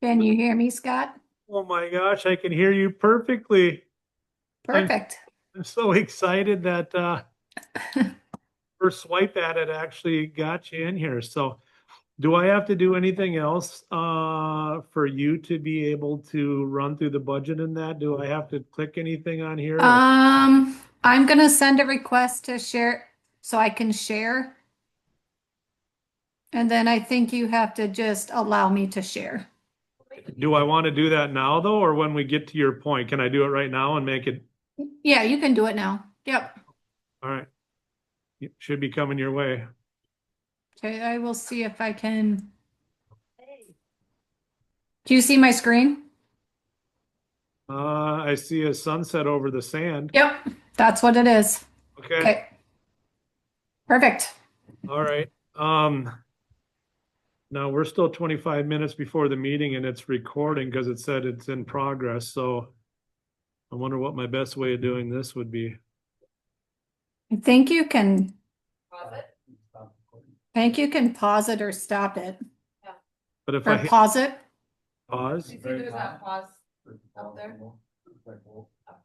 Can you hear me, Scott? Oh my gosh, I can hear you perfectly. Perfect. I'm so excited that first swipe at it actually got you in here. So do I have to do anything else for you to be able to run through the budget in that? Do I have to click anything on here? I'm gonna send a request to share so I can share. And then I think you have to just allow me to share. Do I want to do that now though, or when we get to your point? Can I do it right now and make it? Yeah, you can do it now. Yep. All right. It should be coming your way. Okay, I will see if I can. Do you see my screen? I see a sunset over the sand. Yep, that's what it is. Okay. Okay. Perfect. All right. Now we're still 25 minutes before the meeting and it's recording because it said it's in progress. So I wonder what my best way of doing this would be. I think you can. I think you can pause it or stop it. But if Or I hit pause it. pause, See there's that pause up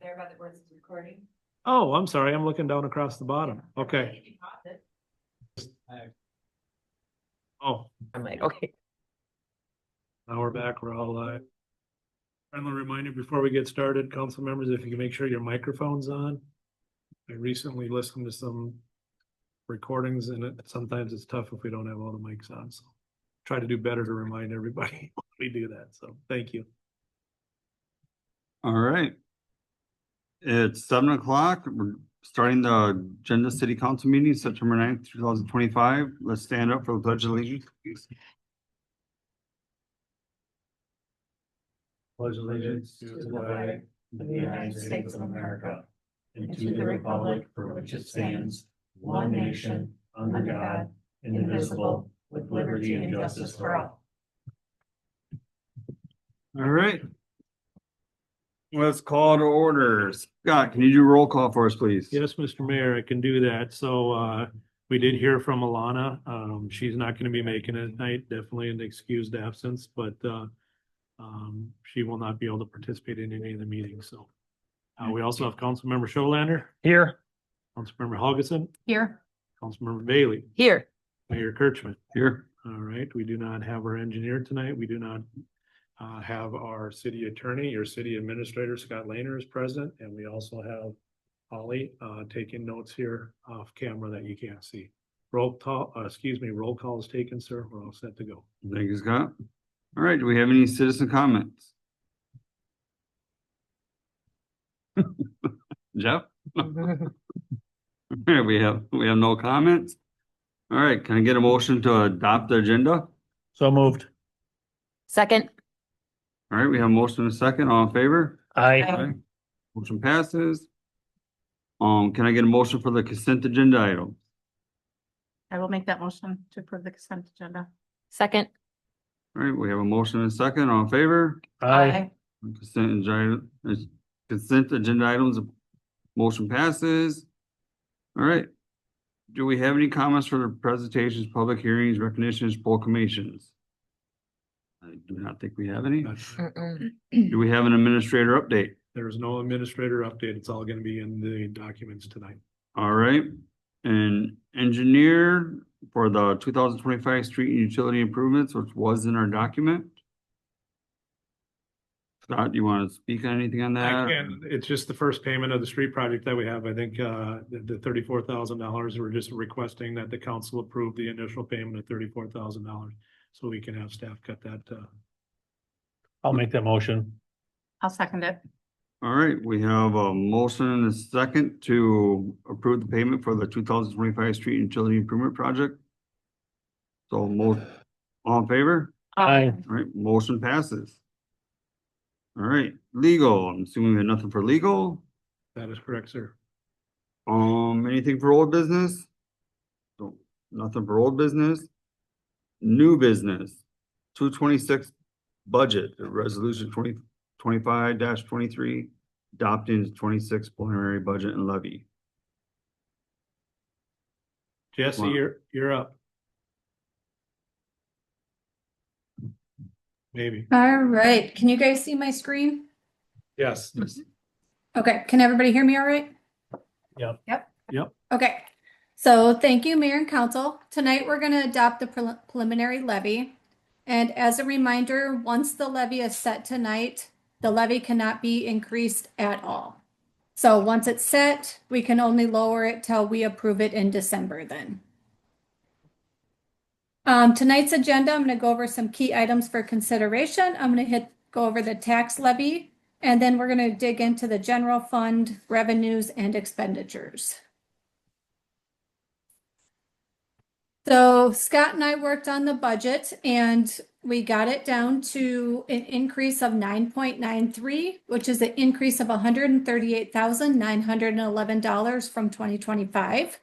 there by the words recording. oh, I'm sorry. I'm looking down across the bottom. Okay. If you pause it. Oh, I'm like, okay. now we're back. We're all live. Friendly reminder before we get started, council members, if you can make sure your microphone's on. I recently listened to some recordings and sometimes it's tough if we don't have all the mics on. So try to do better to remind everybody when we do that. So thank you. All right. It's 7 o'clock. We're starting the Agenda City Council meeting, September 9th, 2025. Let's stand up for the Pledge of Allegiance, please. Pledge allegiance to the flag of the United States of America and to the republic for which it stands, one nation, under God, indivisible, with liberty and justice for all. All right. Let's call to order. Scott, can you do roll call for us, please? Yes, Mr. Mayor, I can do that. So we did hear from Alana. She's not going to be making it tonight, definitely an excused absence, but she will not be able to participate in any of the meetings. So we also have Councilmember Scholander Here. Councilmember Helgeson, Here. Councilmember Bailey, Here. Mayor Kirchman. Here. All right, we do not have our engineer tonight. We do not have our city attorney, your city administrator, Scott Lehner is present, and we also have Holly taking notes here off camera that you can't see. Roll call is taken, sir. We're all set to go. Thank you, Scott. All right, do we have any citizen comments? Jeff? We have no comments. All right, can I get a motion to adopt the agenda? So moved. Second. All right, we have a motion and a second. All in favor? Aye. Motion passes. Can I get a motion for the consent agenda item? I will make that motion to approve the consent agenda. Second. All right, we have a motion and a second. All in favor? Aye. Consent agenda items, motion passes. All right. Do we have any comments for the presentations, public hearings, recognitions, proclamations? I do not think we have any. Do we have an administrator update? There is no administrator update. It's all going to be in the documents tonight. All right. And engineer for the 2025 street and utility improvements, which was in our document. Scott, do you want to speak on anything on that? I can. It's just the first payment of the street project that we have. I think the $34,000. We're just requesting that the council approve the initial payment of $34,000 so we can have staff cut that. I'll make that motion. I'll second it. All right, we have a motion and a second to approve the payment for the 2025 street and utility improvement project. So all in favor? Aye. All right, motion passes. All right, legal. I'm assuming we have nothing for legal. That is correct, sir. Anything for old business? So nothing for old business. New business. 226 budget, resolution 2025-23 adopting the 26 preliminary budget and levy. Jesse, Wow. you're up. Maybe. All right, can you guys see my screen? Yes. Okay, can everybody hear me all right? Yep. Yep. Okay, so thank you, Mayor and Council. Tonight, we're gonna adopt the preliminary levy. And as a reminder, once the levy is set tonight, the levy cannot be increased at all. So once it's set, we can only lower it till we approve it in December then. Tonight's agenda, I'm gonna go over some key items for consideration. I'm gonna go over the tax levy, and then we're gonna dig into the general fund revenues and expenditures. So Scott and I worked on the budget and we got it down to an increase of 9.93, which is an increase of $138,911 from 2025.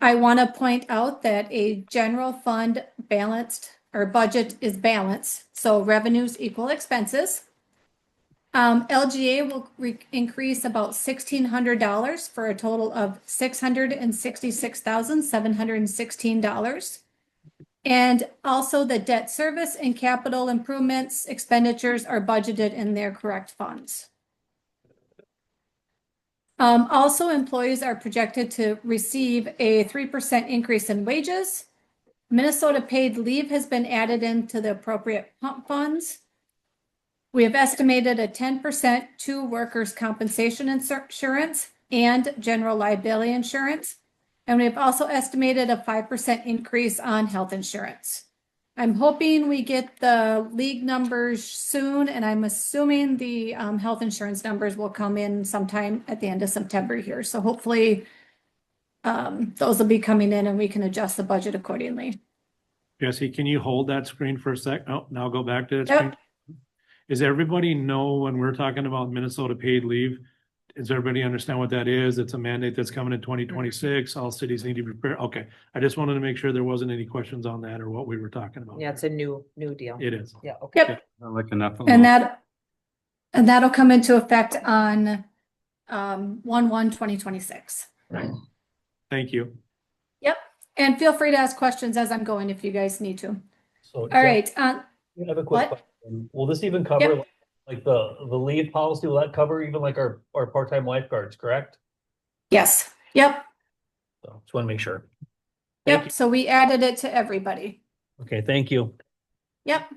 I want to point out that a general fund balanced or budget is balanced, so revenues equal expenses. LGA will increase about $1,600 for a total of $666,716. And also the debt service and capital improvements expenditures are budgeted in their correct funds. Also, employees are projected to receive a 3% increase in wages. Minnesota paid leave has been added into the appropriate pump funds. We have estimated a 10% to workers' compensation insurance and general liability insurance. And we have also estimated a 5% increase on health insurance. I'm hoping we get the league numbers soon, and I'm assuming the health insurance numbers will come in sometime at the end of September here. So hopefully those will be coming in and we can adjust the budget accordingly. Jesse, can you hold that screen for a sec? Oh, now go back to that Yep. screen. Does everybody know when we're talking about Minnesota paid leave? Does everybody understand what that is? It's a mandate that's coming in 2026. All cities need to prepare. Okay, I just wanted to make sure there wasn't any questions on that or what we were talking about. Yeah, it's a new deal. It is. Yeah, okay. Yep. Not like enough. And that'll come into effect on 1/1/2026. Thank you. Yep. And feel free to ask questions as I'm going if you guys need to. So. All right. I have a quick What? question. Will this even cover Yep. like the leave policy? Will that cover even like our part-time lifeguards, correct? Yes. Yep. So just want to make sure. Thank Yep. So we added it to everybody. Okay, thank you. Yep.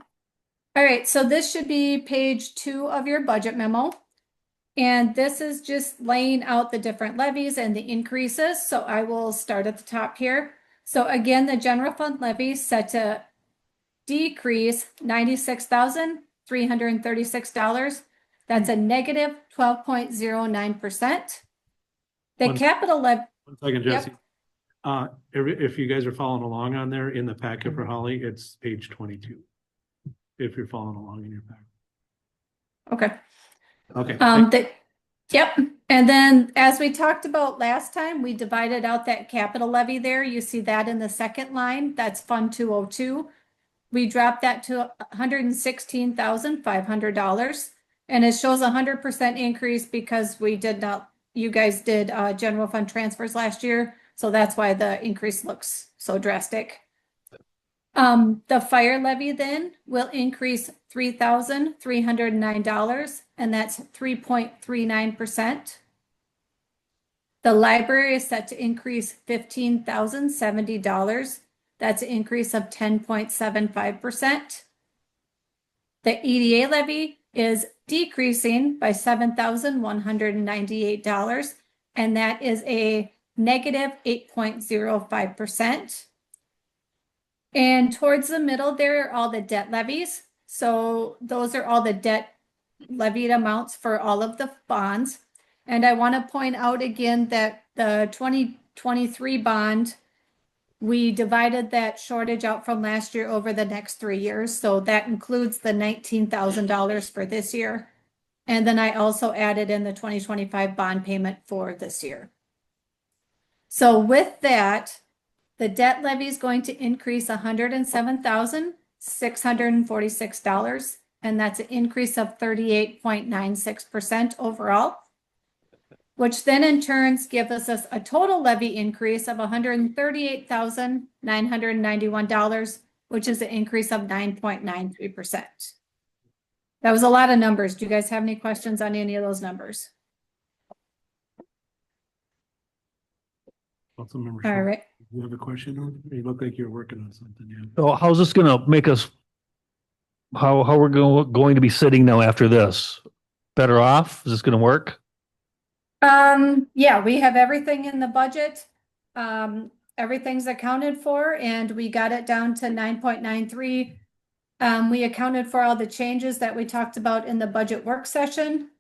All right. So this should be page 2 of your budget memo. And this is just laying out the different levies and the increases. So I will start at the top here. So again, the general fund levy set to decrease $96,336. That's a negative 12.09%. The One- capital levy, 1 second, Jesse. If you guys are following along on there in the packet for Holly, it's page 22. If you're following along in your packet. okay. Okay. Yep. And then as we talked about last time, we divided out that capital levy there. You see that in the second line, that's Fund 202. We dropped that to $116,500. And it shows 100% increase because you guys did general fund transfers last year. So that's why the increase looks so drastic. The fire levy then will increase $3,309, and that's 3.39%. The library is set to increase $15,070. That's an increase of 10.75%. The EDA levy is decreasing by $7,198, and that is a negative 8.05%. And towards the middle there are all the debt levies. So those are all the debt levied amounts for all of the bonds. And I want to point out again that the 2023 bond, we divided that shortage out from last year over the next 3 years. So that includes the $19,000 for this year. And then I also added in the 2025 bond payment for this year. So with that, the debt levy is going to increase $107,646, and that's an increase of 38.96% overall, which then in turns gives us a total levy increase of $138,991, which is an increase of 9.93%. That was a lot of numbers. Do you guys have any questions on any of those numbers? Councilmember All Schultz, right. you have a question on, it? You look like you're working on something, yeah. So how's this gonna make us? How we're going to be sitting now after this? Better off? Is this gonna work? Yeah, we have everything in the budget. Everything's accounted for and we got it down to 9.93. We accounted for all the changes that we talked about in the budget work session.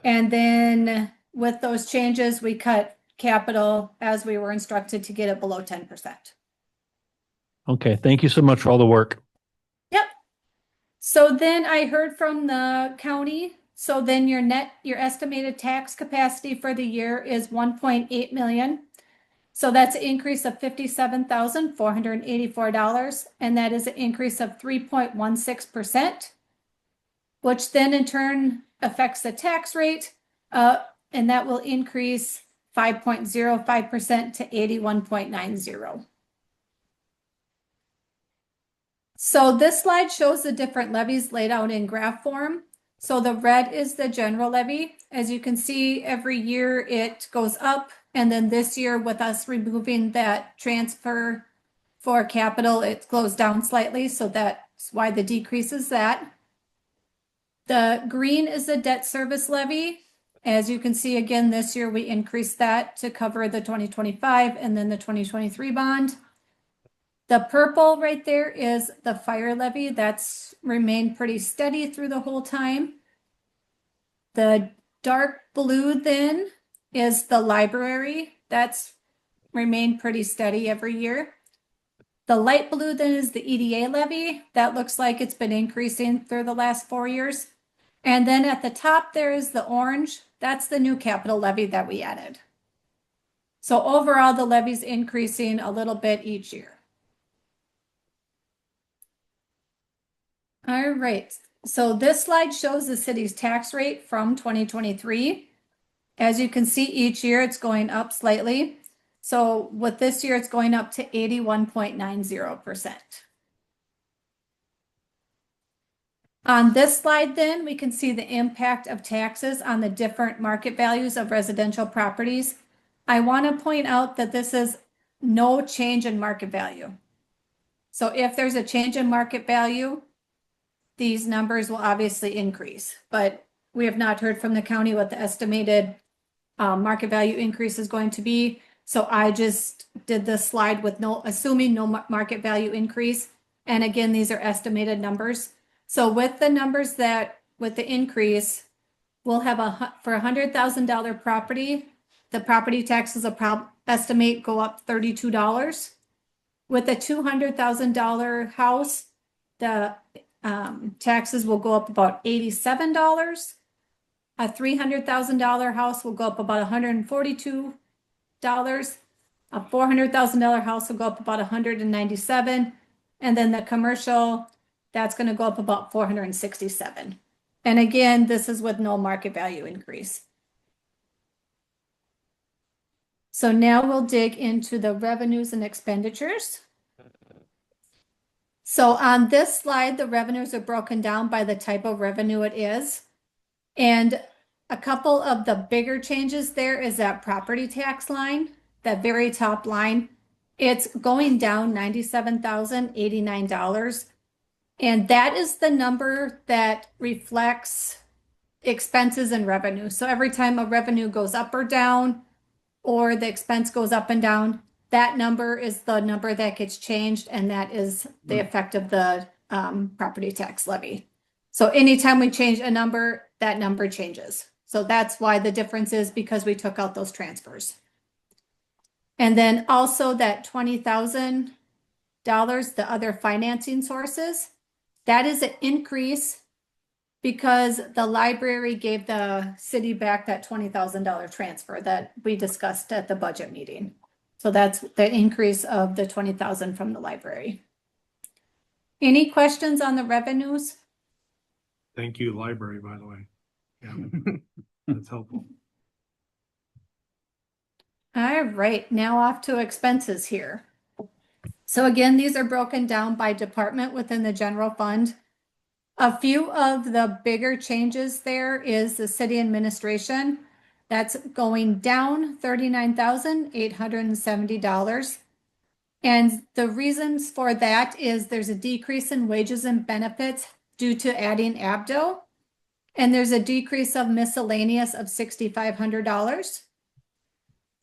And then with those changes, we cut capital as we were instructed to get it below 10%. Okay, thank you so much for all the work. Yep. So then I heard from the county. So then your estimated tax capacity for the year is 1.8 million. So that's an increase of $57,484. And that is an increase of 3.16%, which then in turn affects the tax rate. And that will increase 5.05% to 81.90. So this slide shows the different levies laid out in graph form. So the red is the general levy. As you can see, every year it goes up. And then this year with us removing that transfer for capital, it goes down slightly. So that's why the decrease is that. The green is the debt service levy. As you can see, again, this year we increased that to cover the 2025 and then the 2023 bond. The purple right there is the fire levy. That's remained pretty steady through the whole time. The dark blue then is the library. That's remained pretty steady every year. The light blue then is the EDA levy. That looks like it's been increasing through the last 4 years. And then at the top there is the orange. That's the new capital levy that we added. So overall, the levy's increasing a little bit each year. All right, so this slide shows the city's tax rate from 2023. As you can see, each year it's going up slightly. So with this year, it's going up to 81.90%. On this slide, then, we can see the impact of taxes on the different market values of residential properties. I want to point out that this is no change in market value. So if there's a change in market value, these numbers will obviously increase, but we have not heard from the county what the estimated market value increase is going to be. So I just did this slide with assuming no market value increase. And again, these are estimated numbers. So with the numbers with the increase, we'll have for $100,000 property, the property taxes will estimate go up $32. With a $200,000 house, the taxes will go up about $87. A $300,000 house will go up about $142. A $400,000 house will go up about $197. And then the commercial, that's going to go up about $467. And again, this is with no market value increase. So now we'll dig into the revenues and expenditures. So on this slide, the revenues are broken down by the type of revenue it is. And a couple of the bigger changes there is that property tax line, that very top line. It's going down $97,089. And that is the number that reflects expenses and revenue. So every time a revenue goes up or down, or the expense goes up and down, that number is the number that gets changed, and that is the effect of the property tax levy. So anytime we change a number, that number changes. So that's why the difference is because we took out those transfers. And then also that $20,000, the other financing sources, that is an increase because the library gave the city back that $20,000 transfer that we discussed at the budget meeting. So that's the increase of the $20,000 from the library. Any questions on the revenues? Thank you, library, by the way. Yeah, that's helpful. All right, now off to expenses here. So again, these are broken down by department within the general fund. A few of the bigger changes there is the city administration. That's going down $39,870. And the reasons for that is there's a decrease in wages and benefits due to adding Abdo. And there's a decrease of miscellaneous of $6,500.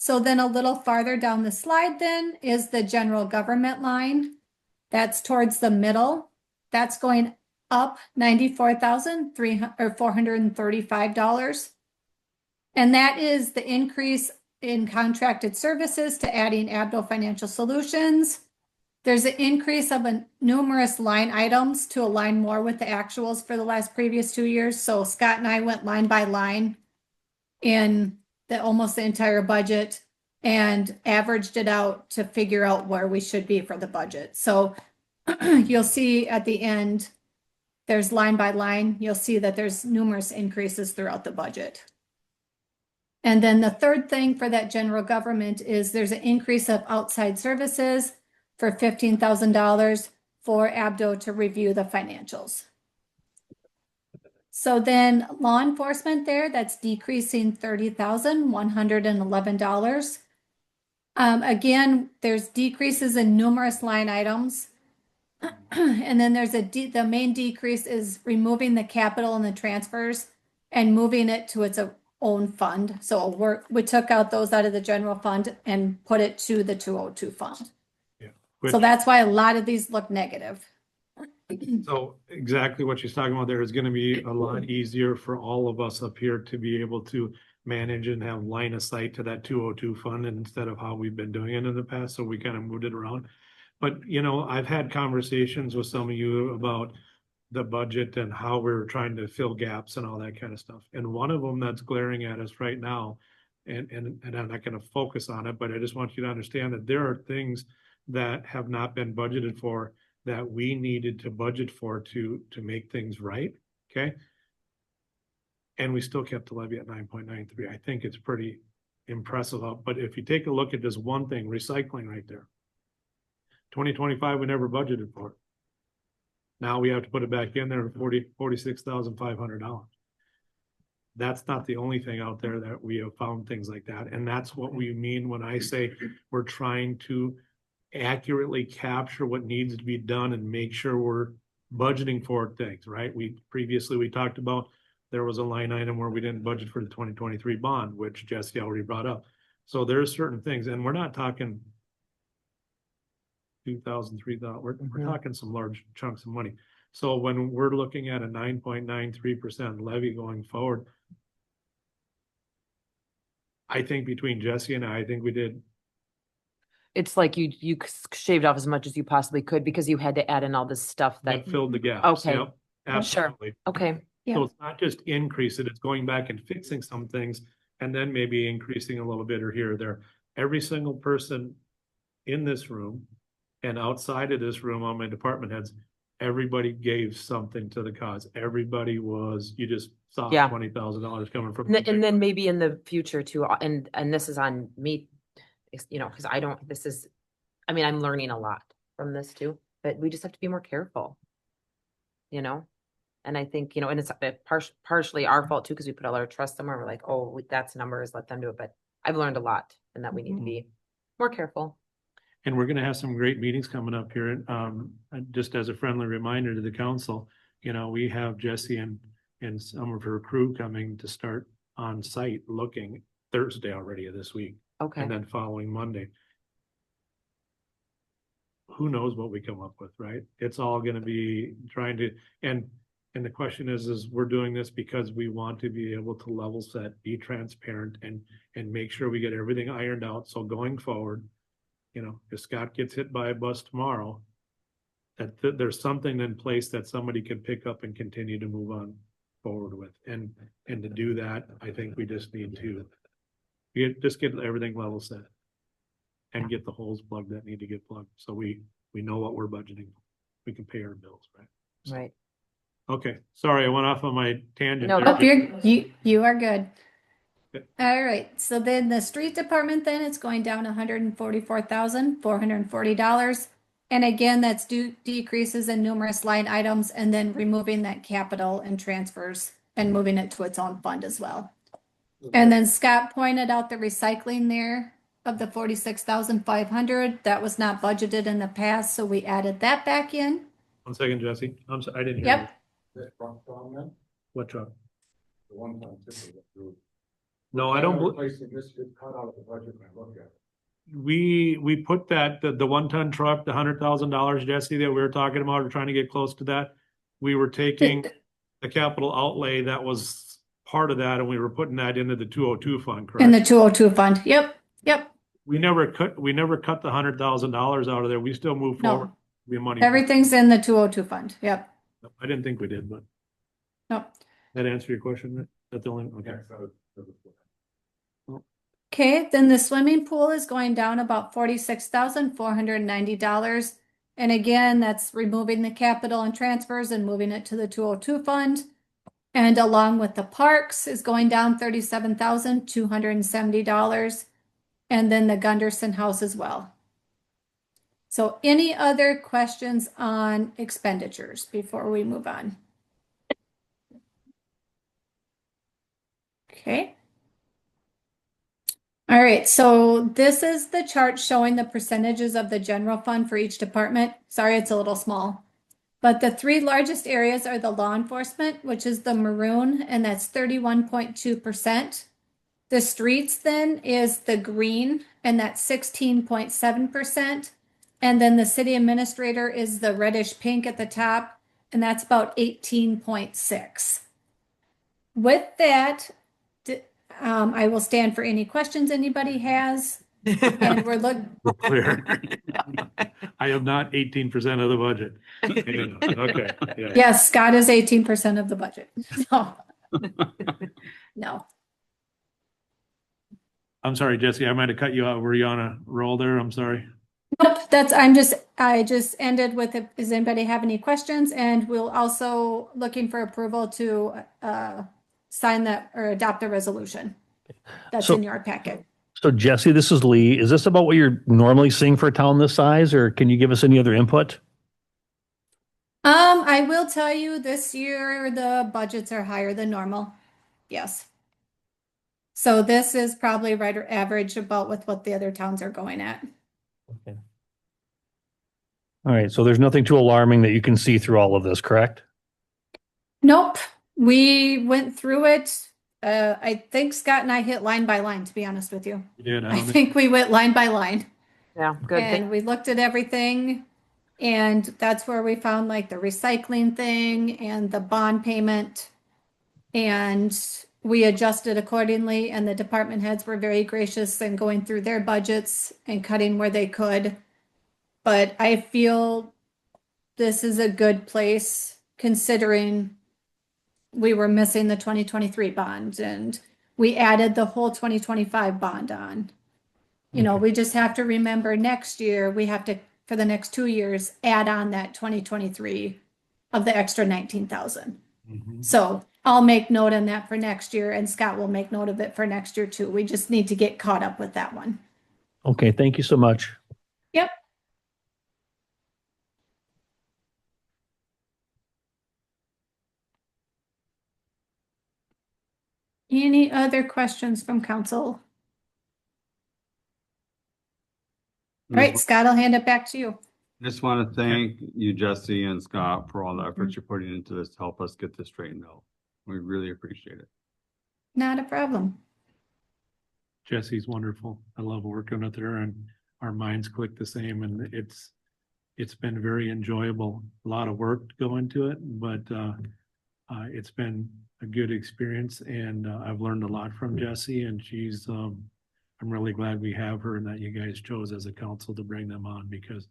So then a little farther down the slide then is the general government line. That's towards the middle. That's going up $94,435. And that is the increase in contracted services to adding Abdo Financial Solutions. There's an increase of numerous line items to align more with the actuals for the previous 2 years. So Scott and I went line by line in almost the entire budget and averaged it out to figure out where we should be for the budget. So you'll see at the end, there's line by line, you'll see that there's numerous increases throughout the budget. And then the third thing for that general government is there's an increase of outside services for $15,000 for Abdo to review the financials. So then law enforcement there, that's decreasing $30,111. Again, there's decreases in numerous line items. And then there's the main decrease is removing the capital and the transfers and moving it to its own fund. So we took out those out of the general fund and put it to the 202 fund. Yeah. So that's why a lot of these look negative. So exactly what she's talking about there is gonna be a lot easier for all of us up here to be able to manage and have line of sight to that 202 fund instead of how we've been doing it in the past. So we kind of moved it around. But, you know, I've had conversations with some of you about the budget and how we're trying to fill gaps and all that kind of stuff. And one of them that's glaring at us right now, and I'm not gonna focus on it, but I just want you to understand that there are things that have not been budgeted for that we needed to budget for to make things right, okay? And we still kept the levy at 9.93. I think it's pretty impressive. But if you take a look at this one thing, recycling right there. 2025, we never budgeted for it. Now we have to put it back in there at $46,500. That's not the only thing out there that we have found things like that. And that's what we mean when I say we're trying to accurately capture what needs to be done and make sure we're budgeting for things, right? We talked about there was a line item where we didn't budget for the 2023 bond, which Jesse already brought up. So there's certain things, and we're not talking 2,000, 3,000, we're talking some large chunks of money. So when we're looking at a 9.93% levy going forward, I think between Jesse and I think we did. It's like you shaved off as much as you possibly could because you had to add in all this stuff that, filled the gaps. Okay. Yep, absolutely. okay, So it's not just increase it, it's going back and fixing some things and then maybe increasing a little bit or here or there. Every single person in this room and outside of this room on my department heads, everybody gave something to the cause. Everybody you just saw Yeah. $20,000 coming from. and then maybe in the future too, and this is on me, you know, because I'm learning a lot from this too, but we just have to be more careful, you know? And I think, you know, and it's partially our fault too, because we put all our trust somewhere. We're like, oh, that's numbers, let them do it. But I've learned a lot and that we need to be more careful. And we're gonna have some great meetings coming up here. Just as a friendly reminder to the council, you know, we have Jesse and some of her crew coming to start on site looking Thursday already of this week. Okay. And then following Monday. Who knows what we come up with, right? It's all gonna be trying to, and the question is we're doing this because we want to be able to level set, be transparent and make sure we get everything ironed out. So going forward, you know, if Scott gets hit by a bus tomorrow, that there's something in place that somebody can pick up and continue to move on forward with. And to do that, I think we just need to get everything level set and get the holes plugged that need to get plugged. So we know what we're budgeting. We can pay our bills, right? Right. Okay, sorry, I went off on my tangent. No, there. Oh, you are good. All right, so then the street department, then it's going down $144,440. And again, that's decreases in numerous line items and then removing that capital and transfers and moving it to its own fund as well. And then Scott pointed out the recycling there of the 46,500. That was not budgeted in the past, so we added that back in. 1 second, Jesse. I'm sorry, I didn't hear Yep. you. What truck? The one time tipper. No, I don't. Replacing this, it cut out of the budget when I look at it. We put that, the 1 ton truck, the $100,000, Jesse, that we were talking about, or trying to get close to that. We were taking the capital outlay that was part of that, and we were putting that into the 202 fund, In the correct? 202 fund. Yep. We never cut the $100,000 out of there. We still move No. forward. Be money. Everything's in the 202 fund. Yep. I didn't think we did, but Nope. that answer your question? Rick? That's the only, okay. Yeah, so it was- Okay, then the swimming pool is going down about $46,490. And again, that's removing the capital and transfers and moving it to the 202 fund. And along with the parks is going down $37,270. And then the Gunderson House as well. So any other questions on expenditures before we move on? Okay. All right, so this is the chart showing the percentages of the general fund for each department. Sorry, it's a little small. But the 3 largest areas are the law enforcement, which is the maroon, and that's 31.2%. The streets then is the green, and that's 16.7%. And then the city administrator is the reddish pink at the top, and that's about 18.6. With that, I will stand for any questions anybody has. And we're looking, We're clear. I am not 18% of the budget. Okay, yeah. yes, Scott is 18% of the budget. No. No. I'm sorry, Jesse, I might have cut you out. Were you on a roll there? I'm sorry. Nope, I just ended with, does anybody have any questions? And we'll also looking for approval to sign that or adopt the resolution. That's So- in your packet. So Jesse, this is Lee. Is this about what you're normally seeing for a town this size, or can you give us any other input? I will tell you this year, the budgets are higher than normal. Yes. So this is probably right or average about with what the other towns are going at. All right, so there's nothing too alarming that you can see through all of this, correct? Nope, we went through it. I think Scott and I hit line by line, to be honest with you. You did. I I don't think- think we went line by line. Yeah, good. And we looked at everything. And that's where we found like the recycling thing and the bond payment. And we adjusted accordingly, and the department heads were very gracious in going through their budgets and cutting where they could. But I feel this is a good place considering we were missing the 2023 bond and we added the whole 2025 bond on. You know, we just have to remember next year, we have to, for the next 2 years, add on that 2023 of the extra 19,000. Mhm. So I'll make note on that for next year, and Scott will make note of it for next year too. We just need to get caught up with that one. Okay, thank you so much. Yep. Any other questions from council? All right, Scott, I'll hand it back to you. Just want to thank you, Jesse and Scott, for all the efforts you're putting into this to help us get this straightened out. We really appreciate it. Not a problem. Jesse's wonderful. I love working with her, and our minds click the same, and it's been very enjoyable. A lot of work to go into it, but it's been a good experience, and I've learned a lot from Jesse, and she's I'm really glad we have her and that you guys chose as a council to bring them on, because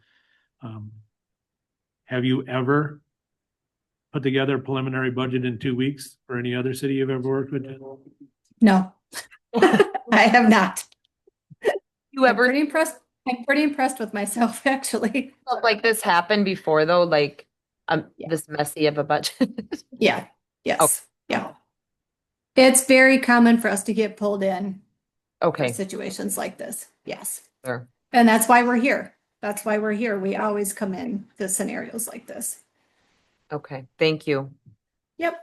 have you ever put together a preliminary budget in 2 weeks for any other city you've ever worked with? No, I have not. You ever I'm pretty impressed with myself, actually. felt like this happened before though? Like Yeah. this messy of a budget. Yeah, yes, yeah. It's very common for us to get pulled in for Okay, situations like this, yes. sure. And that's why we're here. That's why we're here. We always come in to scenarios like this. Okay, thank you. Yep.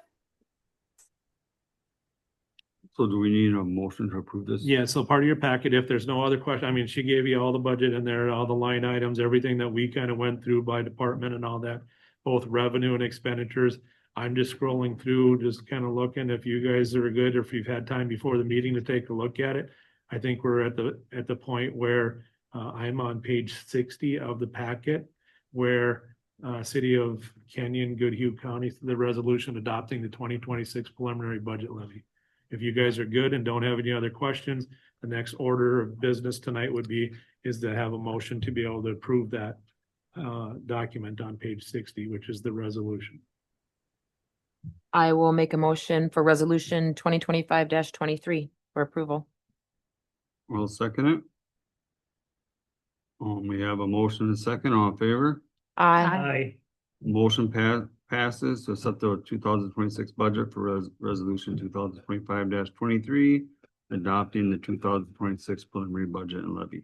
So do we need a motion to approve this? Yeah, so part of your packet, if there's no other question, I mean, she gave you all the budget in there, all the line items, everything that we kind of went through by department and all that, both revenue and expenditures. I'm just scrolling through, just kind of looking if you guys are good, or if you've had time before the meeting to take a look at it. I think we're at the point where I'm on page 60 of the packet, where City of Canyon, Goodhue County, the resolution adopting the 2026 preliminary budget levy. If you guys are good and don't have any other questions, the next order of business tonight is to have a motion to be able to approve that document on page 60, which is the resolution. I will make a motion for resolution 2025-23 for approval. I'll second it. We have a motion and a second, all in favor? Aye. Motion passes to accept the 2026 budget for resolution 2025-23, adopting the 2026 preliminary budget and levy.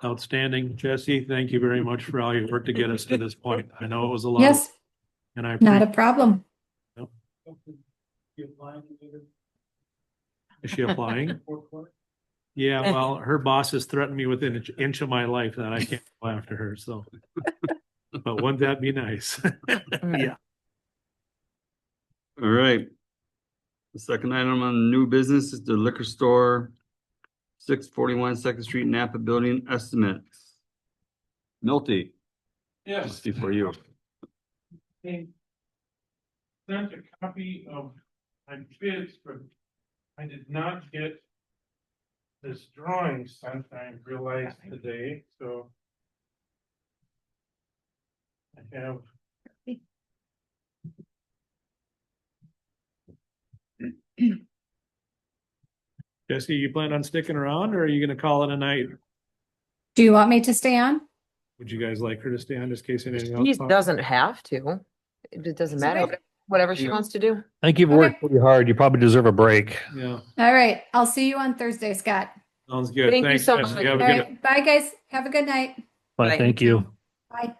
Outstanding, Jesse. Thank you very much for all your work to get us to this point. I know it was a lot. Yes, And I not a appreciate. problem. Is she applying? Yeah, well, her boss has threatened me within an inch of my life that I can't go after her, so. But wouldn't that be nice? Yeah. All right. The second item on the new business is the liquor store, 641 Second Street Napa Building estimates. Milty, Yes. this is for you. Sent a copy of my bids, but I did not get this drawing sent, I realized today, so. I have. Jesse, you plan on sticking around or are you gonna call it a night? Do you want me to stay on? Would you guys like her to stay on just in case anything else? She pops? doesn't have to. It doesn't matter, whatever she Yeah. wants to do. I think you've worked pretty hard. You probably deserve a break. Yeah, All right, I'll see you on Thursday, Scott. sounds good. Thank you Thanks, so Jesse. much. Have All a good. right, bye, guys. Have a good night. But Right. thank you. Bye.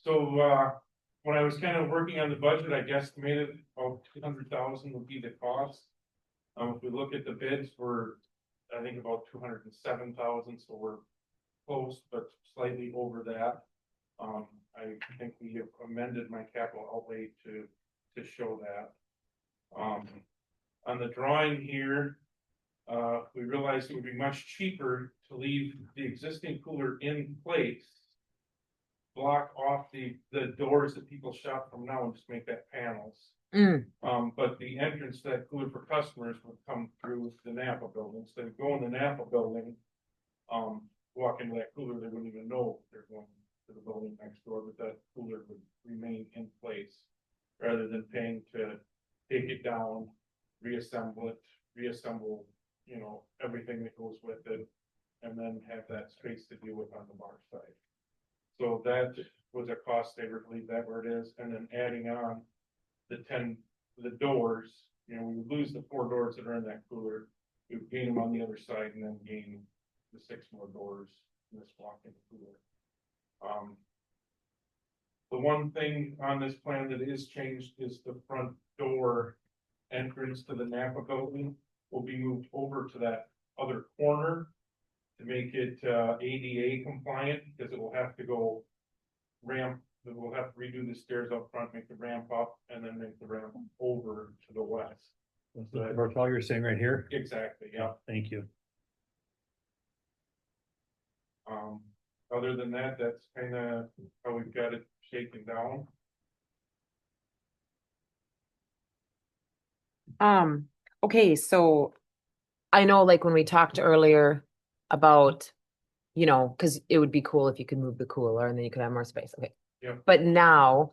So, when I was kind of working on the budget, I guesstimated about 200,000 would be the cost. If we look at the bids, we're, I think about 207,000, so we're close, but slightly over that. I think we have amended my capital outlay to show that. On the drawing here, we realized it would be much cheaper to leave the existing cooler in place. Block off the doors that people shop from now and just make that panels. But the entrance to that cooler for customers would come through the Napa building. Instead of going to the Napa building, walk into that cooler, they wouldn't even know they're going to the building next door, but that cooler would remain in place. Rather than paying to take it down, reassemble, everything that goes with it. And then have that space to deal with on the bar side. So that was a cost saver to leave that where it is, and then adding on the doors, we would lose the 4 doors that are in that cooler. We would gain them on the other side and then gain the 6 more doors in this walk-in cooler. The one thing on this plan that is changed is the front door entrance to the Napa building will be moved over to that other corner to make it ADA compliant, because it will have to go ramp, we'll have to redo the stairs up front, make the ramp up, and then make the ramp over to the west. The hotel you're saying right here? Exactly, yeah. Thank you. Other than that, that's kind of how we've got it shaken down. Okay, so I know like when we talked earlier about, cause it would be cool if you could move the cooler and then you could have more space. Okay. Yeah. But now,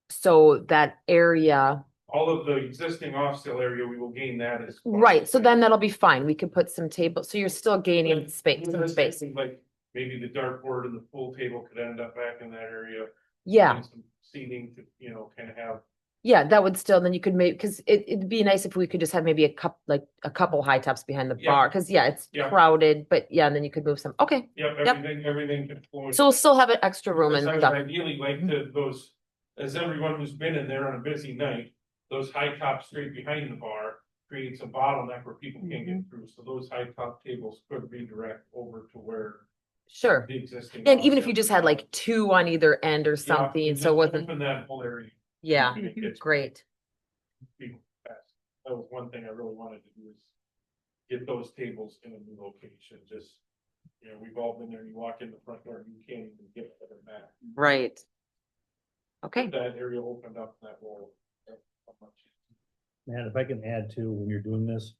so that area, All of the existing off-sale area, we will gain that as. right, so then that'll be fine. We could put some tables, so you're still gaining space, some space. Like, maybe the dartboard and the pool table could end up back in that area. Yeah, And some seating to, you know, kind of have, yeah, that would still, then you could make, because it'd be nice if we could just have maybe a couple high tops behind the Yeah. bar, because yeah, it's Yeah. crowded, but yeah, and then you could move some, okay. yep, Yep. everything could flow. So we'll still have an extra room and Because I would stuff. ideally like to, those, as everyone who's been in there on a busy night, those high tops straight behind the bar creates a bottleneck where people can't get through, so those high top tables could redirect over to where Sure. the existing. And even if you just had like two on either end or something, so it wasn't, Open that whole area. yeah, Make it great. people fast. That was one thing I really wanted to do is get those tables in a new location, just, you know, we've all been there, you walk in the front door, and you can't even get to the back. Right. Okay, That area opened up that whole. Man, if I can add to, when you're doing this,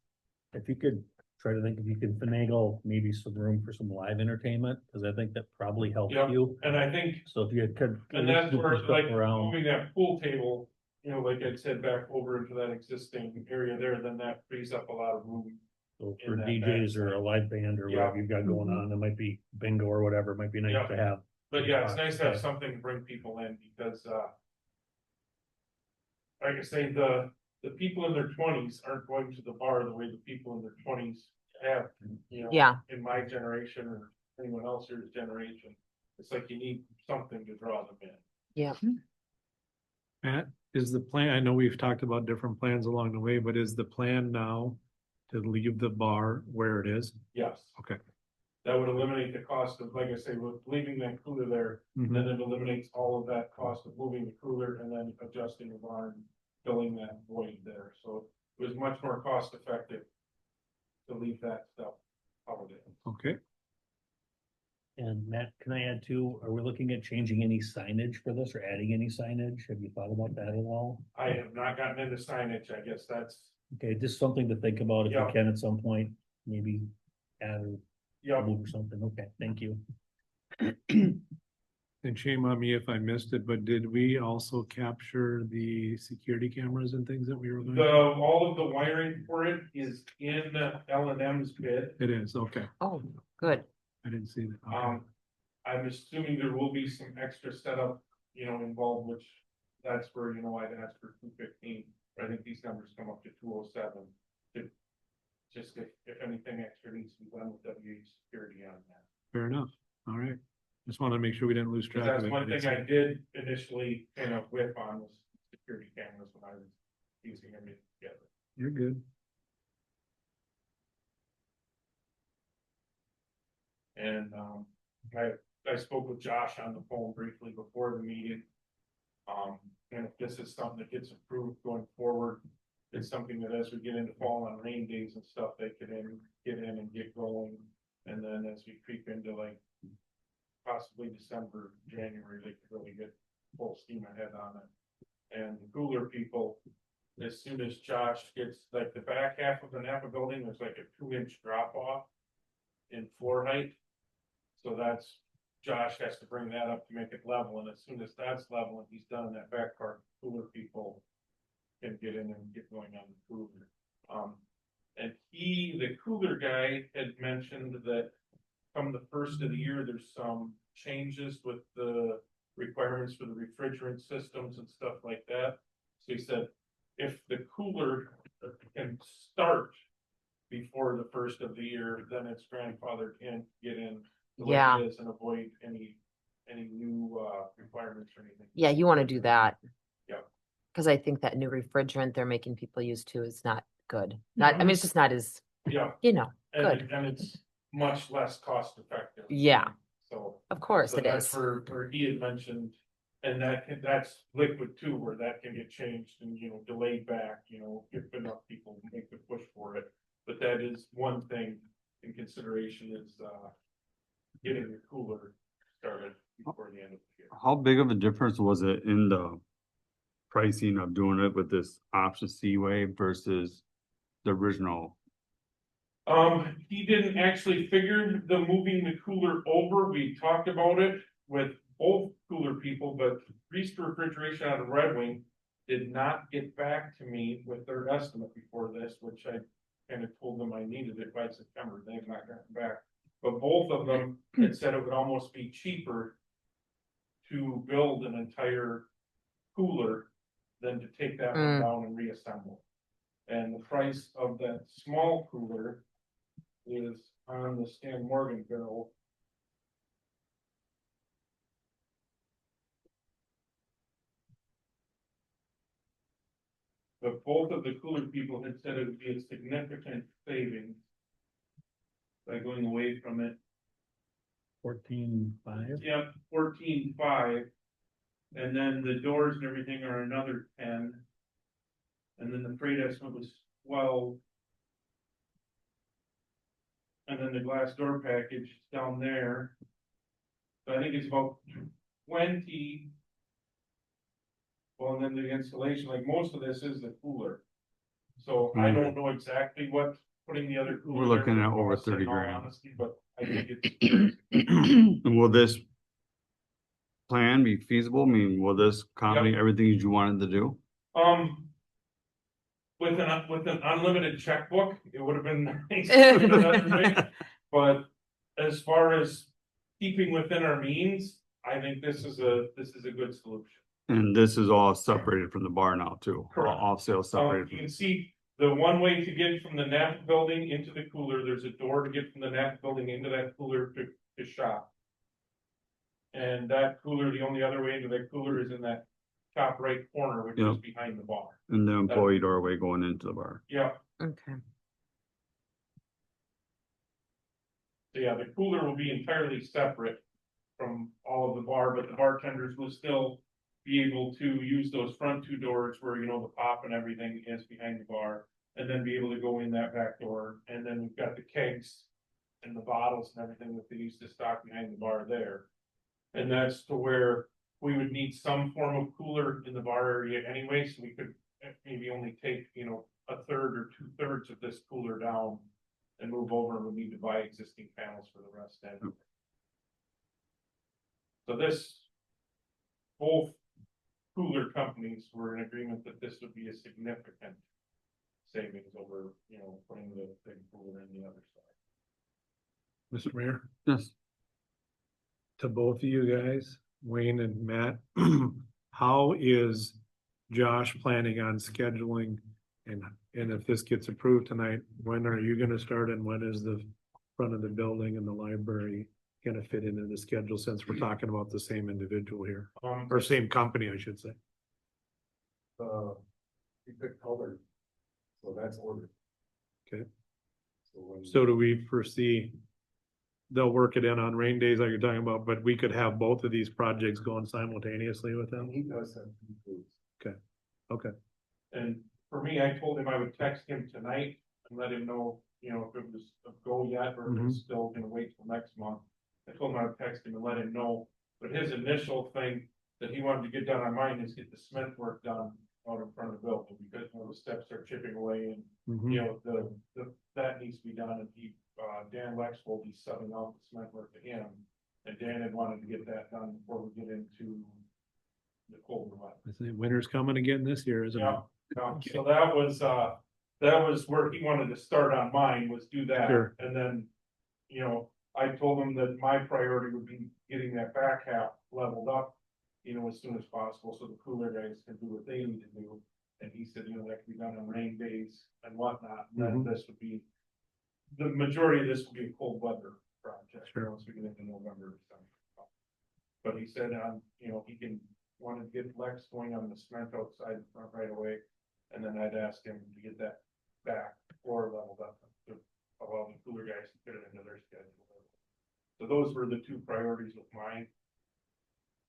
if you could try to think if you can finagle maybe some room for some live entertainment, because I think that probably helps Yep. you. And I think, So if you could. and that's move where some like stuff around. moving that pool table, you know, like I said, back over into that existing area there, then that frees up a lot of room. So for in that DJs or backside. a live band or Yeah. whatever you've got going on, it might be bingo or whatever, it might be nice Yeah. to have. But yeah, it's nice to have Okay. something to bring people in because, like I say, the people in their twenties aren't going to the bar the way the people in their twenties have, you know. yeah, In my generation or anyone else's generation, it's like you need something to draw them in. yeah. Matt, is the plan, I know we've talked about different plans along the way, but is the plan now to leave the bar where it is? Yes. Okay. That would eliminate the cost of, like I say, with leaving that cooler there, Mhm. then it eliminates all of that cost of moving the cooler and then adjusting the barn, filling that void there. So it was much more cost effective to leave that stuff out there. Okay, And Matt, can I add too, are we looking at changing any signage for this or adding any signage? Have you thought about that at all? I have not gotten into signage. I guess that's, Okay, just something to think about if you Yeah. can at some point, maybe add or yeah, move or something. Okay, thank you. and shame on me if I missed it, but did we also capture the security cameras and things that we were going? all of the wiring for it is in L&M's bid. It is, okay, Oh, good. I didn't see that. Okay. I'm assuming there will be some extra setup, you know, involved, which that's where, you know, I'd asked for 215. But I think these numbers come up to 207. Just if anything extra needs to be done with WA security on that. Fair enough, all right, just wanted to make sure we didn't lose 'Cause track of that's it. one thing I did initially kind of whip on was security cameras when I was piecing everything together. You're good. And, I spoke with Josh on the phone briefly before the meeting. And if this is something that gets approved going forward, it's something that as we get into fall on rain days and stuff, they can get in and get going. And then as we creep into like possibly December, January, they could really get full steam ahead on it. And the cooler people, as soon as Josh gets like the back half of the Napa building, there's like a 2-inch drop off in floor height. So that's, Josh has to bring that up to make it level, and as soon as that's level and he's done in that back part, cooler people can get in and get going on the cooler. And the cooler guy had mentioned that come the first of the year, there's some changes with the requirements for the refrigerant systems and stuff like that. So he said, if the cooler can start before the first of the year, then it's grandfathered in, get in the way Yeah. it is and avoid any new requirements or anything. Yeah, you want to do that. Yeah. Because I think that new refrigerant they're making people use too is not good. Not, I mean, it's just not as, Yeah, you know, and, good. and it's much less cost effective. Yeah. So. Of course So it that's is. where he had mentioned, and that's liquid too, where that can get changed and, you know, delayed back, you know, if enough people make the push for it. But that is one thing in consideration is, getting the cooler started before the end of the year. How big of a difference was it in the pricing of doing it with this option C-Way versus the original? He didn't actually figure the moving the cooler over. We talked about it with both cooler people, but Reese Refrigeration out of Red Wing did not get back to me with their estimate before this, which I kind of told them I needed it by September. They've not gotten back But both of them had said it would almost be cheaper to build an entire cooler than to take that one Mm. down and reassemble. And the price of that small cooler is on the Stan Morgan bill. But both of the cooler people had said it would be a significant savings by going away from it. 14.5. Yep, 14.5. And then the doors and everything are another 10. And then the freight estimate was 12. And then the glass door package down there. So I think it's about 20. Well, and then the installation, like most of this is the cooler. So I don't know exactly what putting the other. cooler We're looking there at over costs, in 30 all grand. honesty, But I think it's. And will this plan be feasible? I mean, will this accommodate everything you wanted to do? With an unlimited checkbook, it would have been nice. to do it other way. But as far as keeping within our means, I think this is a good solution. And this is all separated from the bar now too. Correct. Off sale You separated. can see the one way to get from the Napa building into the cooler, there's a door to get from the Napa building into that cooler to shop. And that cooler, the only other way into that cooler is in that top right corner, which is Yep. behind the bar. And the employee doorway going into the bar. Yeah, Okay. so yeah, the cooler will be entirely separate from all of the bar, but the bartenders will still be able to use those front two doors where, you know, the pop and everything is behind the bar. And then be able to go in that back door, and then we've got the kegs and the bottles and everything that they used to stock behind the bar there. And that's to where we would need some form of cooler in the bar area anyway, so we could maybe only take, you know, a third or 2/3 of this cooler down. And move over, and we need to buy existing panels for the rest then. So this, both cooler companies were in agreement that this would be a significant savings over, you know, putting the big cooler in the other side. Mr. Mayor, Yes. to both of you guys, Wayne and Matt, how is Josh planning on scheduling? And if this gets approved tonight, when are you gonna start and when is the front of the building and the library gonna fit into the schedule, since we're talking about the same individual here, or same company, I should say? We picked color, so that's ordered. Okay. So when. So do we foresee they'll work it in on rain days like you're talking about, but we could have both of these projects going simultaneously with them? He does have two booths. Okay, And for me, I told him I would text him tonight and let him know, you know, if it was a go yet or if it's still gonna wait till next month. I told him I would text him and let him know, but his initial thing that he wanted to get done on mine is get the cement work done out in front of the building, because, you know, the steps are chipping away and, you know, that needs to be done, and he, Dan Lex will be subbing out the cement work to him. And Dan had wanted to get that done before we get into the colder weather. I say winter's coming again this year, isn't it? Yeah, so that was where he wanted to start on mine, was do that. Sure. And then, you know, I told him that my priority would be getting that back half leveled up, you know, as soon as possible, so the cooler guys can do what they need to do. And he said, you know, that can be done on rain days and whatnot, and then this would be, the majority of this would be a cold weather project, Sure. once we get into November. December. But he said, you know, he wanted to get Lex going on the cement outside the front right away. And then I'd ask him to get that back or leveled up to allow the cooler guys to fit it into their schedule. So those were the two priorities of mine.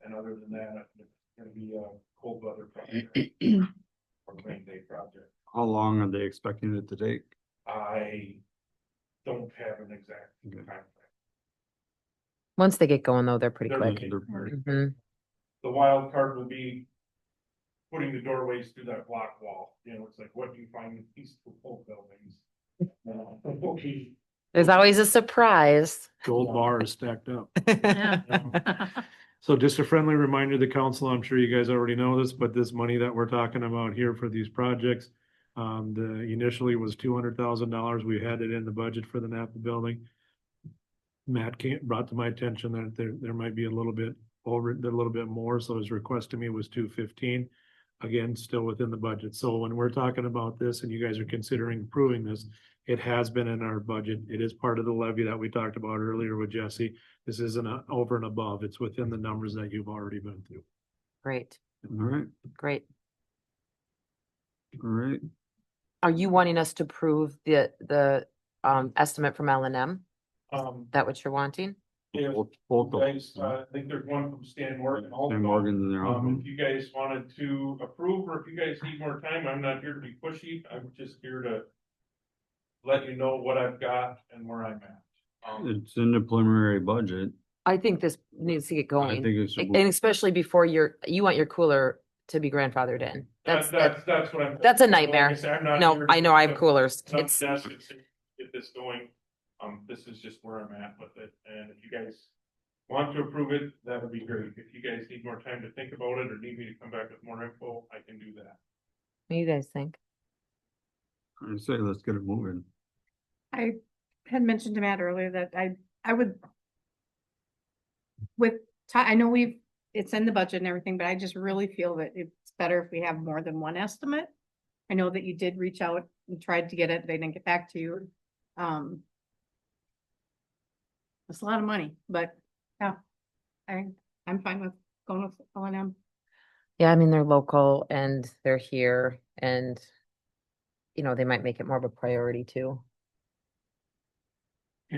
And other than that, it's gonna be a cold weather project. Or rain day project. How long are they expecting it to take? I don't have an exact Okay. time frame. Once they get going though, they're pretty They're quick. looking- Mhm. The wild card will be putting the doorways through that block wall. You know, it's like, what do you find in peaceful old buildings? There's always a surprise. Gold bar is stacked up. Yeah. So just a friendly reminder to the council, I'm sure you guys already know this, but this money that we're talking about here for these projects, the initially was $200,000. We had it in the budget for the Napa building. Matt brought to my attention that there might be a little bit over, a little bit more, so his request to me was 215. Again, still within the budget. So when we're talking about this and you guys are considering approving this, it has been in our budget. It is part of the levy that we talked about earlier with Jesse. This isn't over and above. It's within the numbers that you've already been through. Great, All right, great. all right. Are you wanting us to prove the estimate from L&M? That what you're wanting? Yeah, Both of guys, them. I think there's one from Stan Morgan also. And Morgan's in there. also. If you guys wanted to approve, or if you guys need more time, I'm not here to be pushy, I'm just here to let you know what I've got and where I'm at. It's in the preliminary budget. I think this needs to get I going, think it should. and especially before you want your cooler to be grandfathered in. That's That's what I'm. that's a like nightmare. I said, I'm not no, here I know I have to- coolers. It's up It's to us to get this going. This is just where I'm at with it, and if you guys want to approve it, that would be great. If you guys need more time to think about it, or need me to come back with more info, I can do that. what do you guys think? I say, let's get it moving. I had mentioned to Matt earlier that I would. With, I know it's in the budget and everything, but I just really feel that it's better if we have more than one estimate. I know that you did reach out and tried to get it, they didn't get back to you. It's a lot of money, but yeah, I'm fine with going with L&M. Yeah, I mean, they're local and they're here and, they might make it more of a priority too.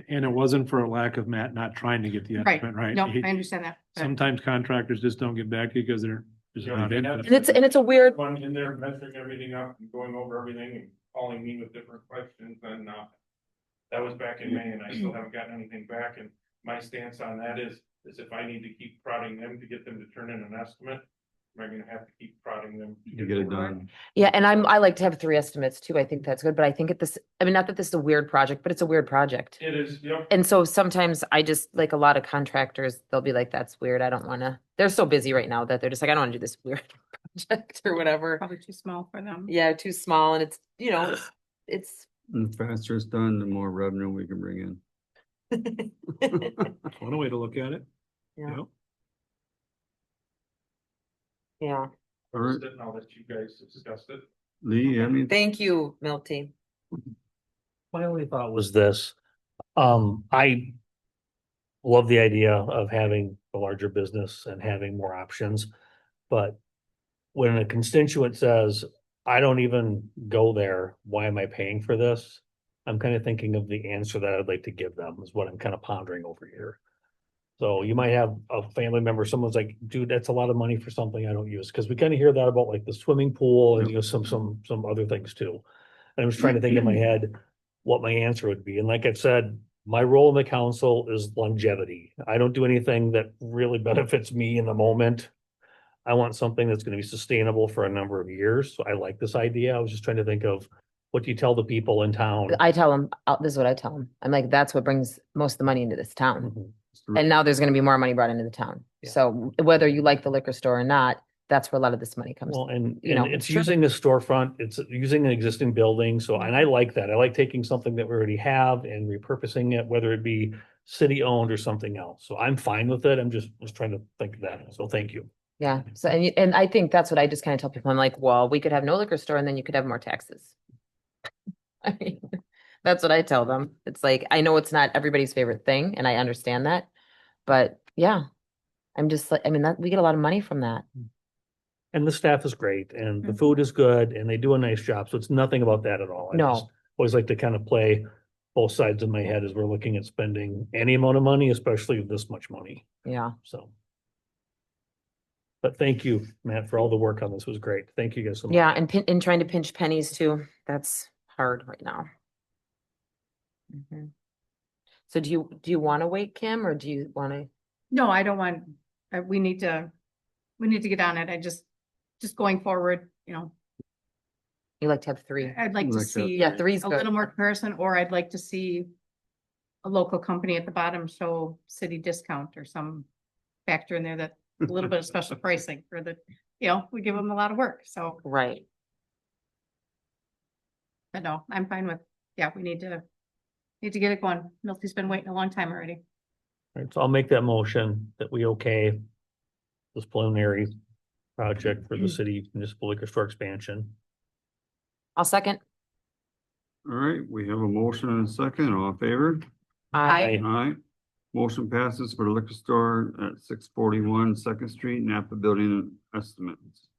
And it wasn't for a lack of Matt not trying to get the Right, estimate, right? no, He- I understand that. but- Sometimes contractors just don't get back to you because they're just Yeah, not they have- interested. And it's a weird, One in there measuring everything up and going over everything and calling me with different questions, and that was back in May, and I still haven't gotten anything back, and my stance on that is if I need to keep prodding them to get them to turn in an estimate, am I gonna have to keep prodding them? To get it done. yeah, and I like to have 3 estimates too. I think that's good, but I think not that this is a weird project, but it's a weird project. It is, yep. And so sometimes I just, like a lot of contractors, they'll be like, that's weird. I don't wanna, they're so busy right now that they're just like, I don't wanna do this weird project or whatever. Probably too small for them. Yeah, too small and it's, it's. And the faster it's done, the more revenue we can bring in. One way to look at it. Yeah. Yep. Yeah. All right, And I'll let you guys discuss it. Lee, I mean, Thank you, Milty. My only thought was this, I love the idea of having a larger business and having more options, but when a constituent says, I don't even go there, why am I paying for this? I'm kind of thinking of the answer that I'd like to give them is what I'm kind of pondering over here. So you might have a family member, someone's like, dude, that's a lot of money for something I don't use, because we kind of hear that about like the swimming pool and some other things too. And I was trying to think in my head what my answer would be. And like I've said, my role in the council is longevity. I don't do anything that really benefits me in the moment. I want something that's going to be sustainable for a number of years. So I like this idea. I was just trying to think of what do you tell the people in town? I tell them, this is what I tell them. I'm like, that's what brings most of the money into this town. Mhm. And now there's gonna be more money brought into the town. Yeah. So whether you like the liquor store or not, that's where a lot of this money comes. Well, and you know, it's sure. using a storefront, it's using an existing building, so, and I like that, I like taking something that we already have and repurposing it, whether it be city-owned or something else, so I'm fine with it, I'm just was trying to think of that, so thank you. Yeah, so, and I think that's what I just kind of tell people. I'm like, well, we could have no liquor store and then you could have more taxes. I mean, that's what I tell them. It's like, I know it's not everybody's favorite thing and I understand that, but yeah. I'm just like, I mean, that we get a lot of money from that. And the staff is great, and the Mhm. food is good, and they do a nice job, so it's nothing about that at all. I No. just always like to kind of play both sides in my head as we're looking at spending any amount of money, especially this much money, Yeah. so. But thank you, Matt, for all the work on this, was great, thank you guys so much. Yeah, and trying to pinch pennies too. That's hard right now. Mhm. So do you want to wait, Kim, or do you want to? No, I don't want, we need to get on it. I just going forward, You like to have 3? I'd like to Like that. see Yeah, 3's a good. little more comparison, or I'd like to see a local company at the bottom show city discount or some factor in there that a little bit of special pricing for the, we give them a lot of work, so, Right. but no, I'm fine with, we need to get it going. Milty's been waiting a long time already. Right, so I'll make that motion that we okay this preliminary project for the city municipal liquor store expansion. I'll second. All right, we have a motion and a second, all in favor? Aye. Aye. Motion passes for the liquor store at 641 Second Street, Napa Building estimates.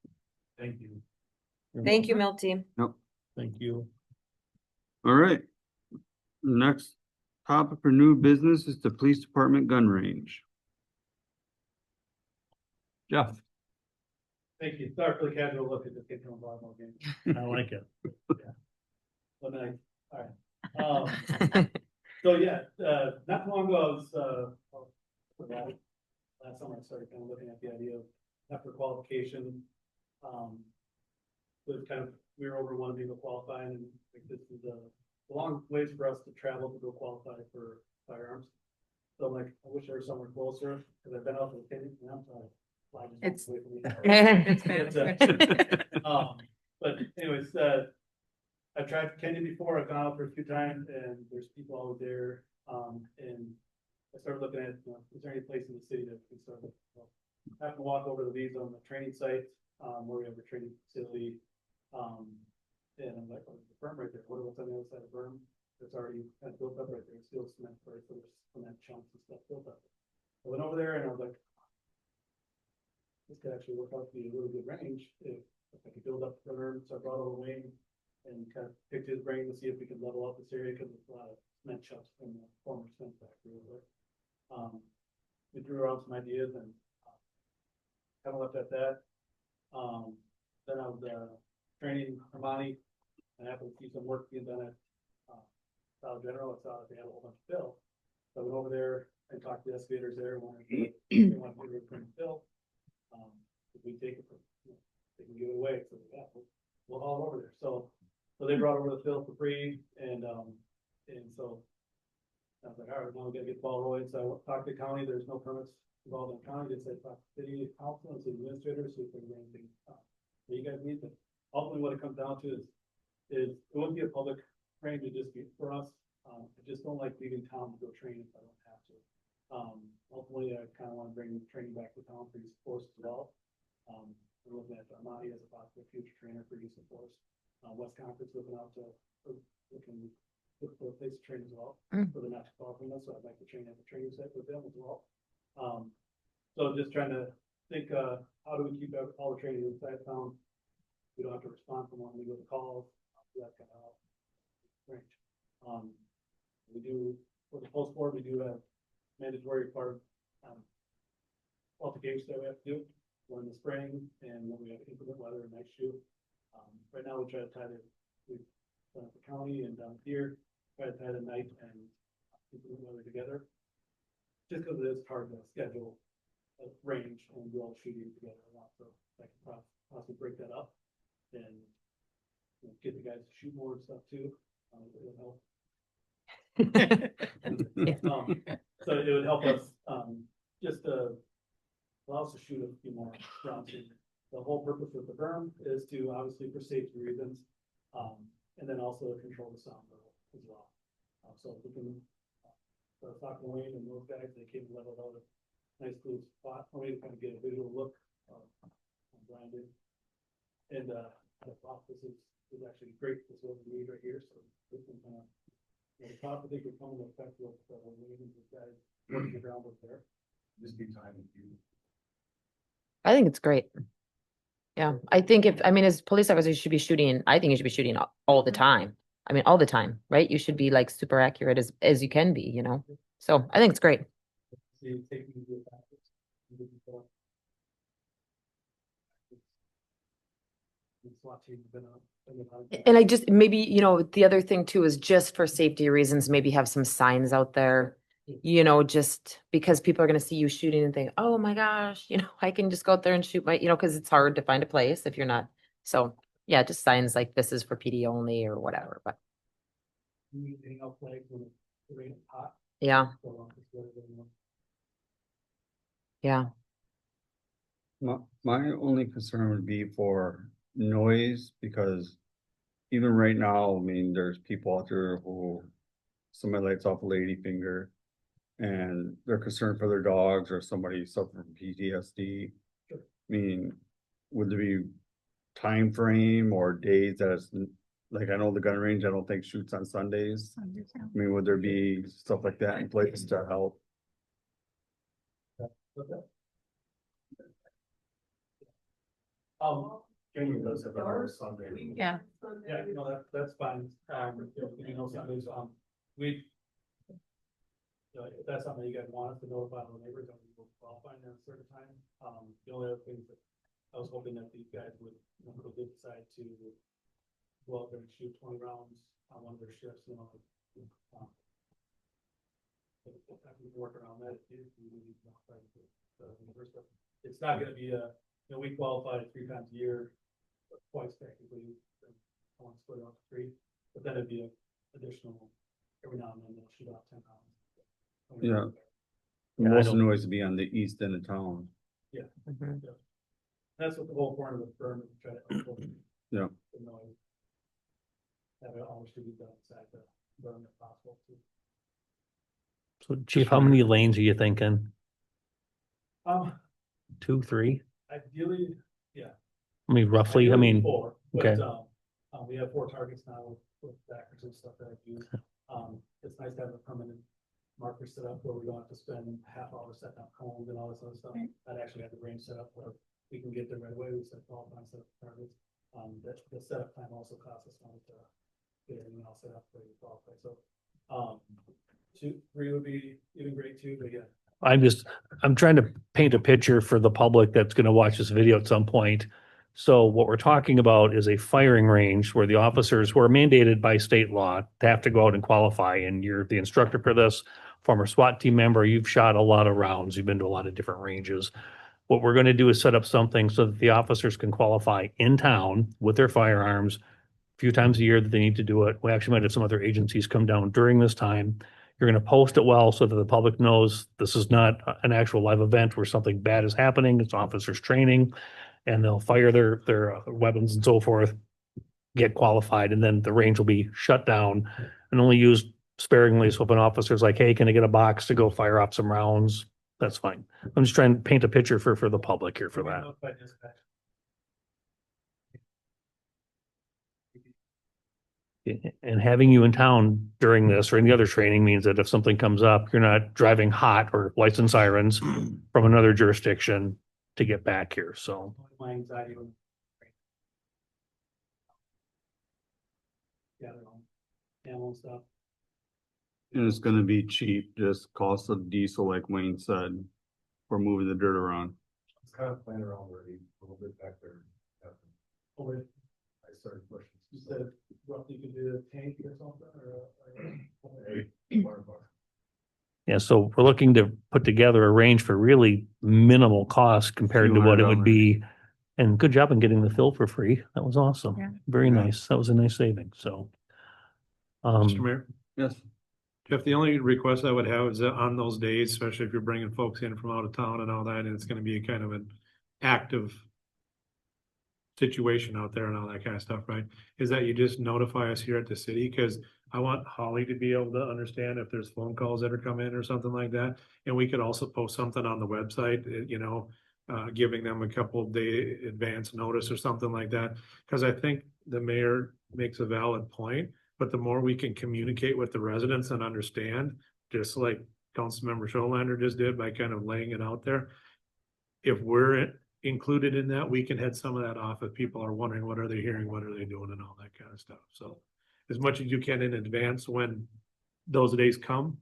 Thank you. Thank you, Milty. Thank you. All right. Next topic for new business is the police department gun range. Jeff. Thank you. Sorry for the casual look at the kick on volleyball game. I like it. But nice. All right. So yeah, not too long ago, I was, last summer, I started kind of looking at the idea of after qualification. So it's kind of, we were over one of people qualifying, and like this is a long ways for us to travel to go qualify for firearms. So I'm like, I wish I were somewhere closer, because I've been out to the Kenny, and I'm sorry. Fly just It's- away from me. It's bad. But anyways, I've tried Kenya before, I've gone out for a few times, and there's people always there, and I started looking at, is there any place in the city that we can start with? Well, I happened to walk over to these on the training site, where we have a training facility, and I'm like, oh, there's a berm right there, what's on the other side of the berm? It's already kind of built up right there, steel cement, right, so there's cement chunks and stuff built up. I went over there and I was like, this could actually work out to be a really good range if I could build up the berm, so I brought over Wayne and kind of picked his brain to see if we could level up this area, because there's a lot of cement chunks from the former cement factory over there. We threw around some ideas and kind of left at that. Then I was training Armani, and I happened to see some work being done at Dollar General. I saw that they had a whole bunch of fill. So I went over there and talked to the excavators there, wanted to bring fill. If we take it, they can give it away, so yeah, we'll haul it over there. So they brought over the fill for free, and so I was like, all right, now we gotta get the ball rolling. So I talked to the county, there's no permits involved in the county. They said, talk to city council and city administrators, see if there's anything that you guys need. But ultimately what it comes down to is it wouldn't be a public range, it'd just be for us. I just don't like leaving town to go train if I don't have to. Ultimately, I kind of want to bring training back to town for use of force as well. We're looking at Armani as a possible future trainer for use of force. West Conference looking out to, looking for a place to train as well, for the next call from us, so I'd like to train at the training set with them as well. So just trying to think, how do we keep all the training inside town? We don't have to respond from when we go to calls, that kind of range. We do, for the post board, we do have mandatory part, qualifications that we have to do. One in the spring, and when we have inclement weather and night shoot. Right now, we try to tie the, we've done it for county and down here, try to tie the night and inclement weather together. Just because it is hard to schedule a range and do all the shooting together a lot, so I can possibly break that up and get the guys to shoot more and stuff too. It would help. So it would help us, just allow us to shoot a few more rounds. The whole purpose of the berm is to, obviously, for safety reasons, and then also to control the sound level as well. So if we can, talking to Wayne and those guys, they came and leveled out a nice little spot for me to kind of get a visual look on Brandon. And I thought this is actually great. This is what we need right here. So this one kind of, the top, I think, would come into effect with Wayne and these guys working the ground up there. Just be time with you. I think it's great. Yeah, I think as police officers, you should be shooting, I think you should be shooting all the time. I mean, all the time, right? You should be like super accurate as you can be, you know? So I think it's great. See, taking into account SWAT team have been on. And I just, maybe, the other thing too is just for safety reasons, maybe have some signs out there, just because people are going to see you shooting and think, oh my gosh, I can just go out there and shoot my, because it's hard to find a place if you're not. So yeah, just signs like this is for PD only or whatever, but Anything else like when it's raining hot? yeah, So long as weather doesn't work. yeah. My only concern would be for noise, because even right now, I mean, there's people out there who, somebody lights off a lady finger, and they're concerned for their dogs or somebody suffering from PTSD. I mean, would there be time frame or days that it's, like, I know the gun range, I don't think shoots on Sundays. I mean, would there be stuff like that in place to help? Kenny does have hours Sunday. Yeah. Yeah, no, that's fine. You know, Sundays, we. If that's something you guys want us to notify the neighbors, then we will qualify in a certain time. The only other things that I was hoping that these guys would, if they decide to go out there and shoot 20 rounds on one of their shifts, you know. If we can work around that, if we need to notify the neighbors, but it's not gonna be we qualify 3 times a year, twice technically. I want to split it up to 3, but then it'd be an additional, every now and then they'll shoot out 10 rounds. Yeah. Yeah, I Most of the don't- noise would be on the east end of town. Mhm. That's what the whole point of the firm is, try to control Yeah. the noise. Have it always should be done inside the burn if possible too. So Chief, how many lanes are you thinking? Um, 2, 3? ideally, I mean, roughly, I ideally mean, 4, okay. but, we have 4 targets now with backers and stuff that I use. It's nice to have a permanent marker set up where we don't have to spend half hour setting up cones and all this other stuff. I'd actually have the range set up where we can get there right away. We set all kinds of targets. The setup time also costs us money to get everything else set up for you to qualify. So, 2, 3 would be even great too, but yeah. I'm trying to paint a picture for the public that's gonna watch this video at some point. So what we're talking about is a firing range where the officers who are mandated by state law have to go out and qualify, and you're the instructor for this, former SWAT team member, you've shot a lot of rounds, you've been to a lot of different ranges. What we're gonna do is set up something so that the officers can qualify in town with their firearms a few times a year that they need to do it. We actually might have some other agencies come down during this time. You're gonna post it well so that the public knows this is not an actual live event where something bad is happening. It's officers training. And they'll fire their weapons and so forth, get qualified, and then the range will be shut down and only used sparingly. So if an officer's like, hey, can I get a box to go fire off some rounds? That's fine. I'm just trying to paint a picture for the public here for that. Notified dispatch. And having you in town during this or any other training means that if something comes up, you're not driving hot or lights and sirens from another jurisdiction to get back here. So My anxiety would. Yeah, they're all ammo and stuff. And it's gonna be cheap, just cost of diesel, like Wayne said, for moving the dirt around. It's kind of playing around already, a little bit back there. Over, I started pushing. you said roughly you could do a tank or something or. Hey, water bar. yeah, so we're looking to put together a range for really minimal cost compared to what it would be. And good job in getting the fill for free. That was awesome. Yeah. Very Yeah. nice. That was a nice saving. So. Mr. Mayor, Yes, Jeff, the only request I would have is that on those days, especially if you're bringing folks in from out of town and all that, and it's gonna be kind of an active situation out there and all that kind of stuff, right? Is that you just notify us here at the city, because I want Holly to be able to understand if there's phone calls that are coming in or something like that. And we could also post something on the website, giving them a couple of day advance notice or something like that. Because I think the mayor makes a valid point, but the more we can communicate with the residents and understand, just like Councilmember Scholander just did by kind of laying it out there. If we're included in that, we can head some of that off if people are wondering, what are they hearing, what are they doing and all that kind of stuff. So as much as you can in advance when those days come